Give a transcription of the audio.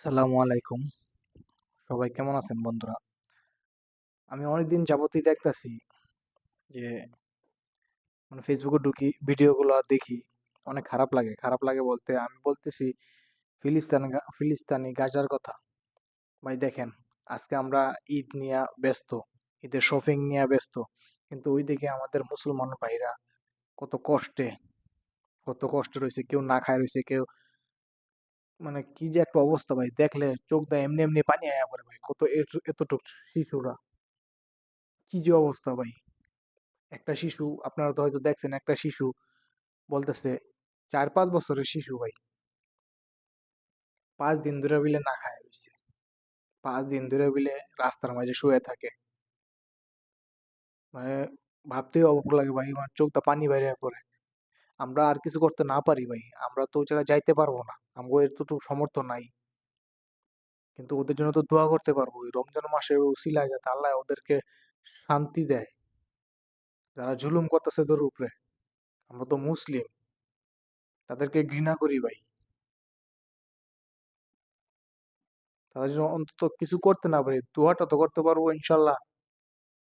আসসালামু আলাইকুম। সবাই কেমন আছেন বন্ধুরা? আমি অনেকদিন যাবতই দেখতাছি যে ফেসবুকে ঢুকি, ভিডিওগুলা দেখি, অনেক খারাপ লাগে। খারাপ লাগে বলতে আমি বলতেছি ফিলিস্তানি গাজার কথা। ভাই দেখেন, আজকে আমরা ঈদ নিয়া ব্যস্ত, ঈদের শপিং নিয়ে ব্যস্ত। কিন্তু ওইদিকে আমাদের মুসলমান ভাইরা কত কষ্টে, রইছে, কেউ না খায় রইছে, কেউ কি যে একটা অবস্থা ভাই, দেখলে চোখ দিয়ে এমনি এমনি পানি আয়া পড়ে ভাই। কত এতটুক শিশুরা, কি যে অবস্থা ভাই। একটা শিশু, আপনারা তো হয়তো দেখছেন, একটা শিশু বলতেছে, 4-5 বছরের শিশু ভাই, 5 দিন ধরে বিলে না খায় রয়েছে, 5 দিন ধরে বিলে রাস্তার মাঝে শুয়ে থাকে। মানে ভাবতেই অবাক লাগে ভাই, আমার চোখটা পানি বাইরে পড়ে। আমরা আর কিছু করতে না পারি ভাই, আমরা তো ওই জায়গায় যাইতে পারবো না, আমাদের এতটুকু সমর্থ নাই। কিন্তু ওদের জন্য তো দোয়া করতে পারবো, ওই রমজান মাসে উসিলায় যাতে আল্লাহ ওদেরকে শান্তি দেয়, যারা জুলুম করতেছে ওদের উপরে। আমরা তো মুসলিম, তাদেরকে ঘৃণা করি ভাই। তাদের জন্য অন্তত কিছু করতে না পারি, দোয়াটা তো করতে পারবো ইনশাল্লাহ।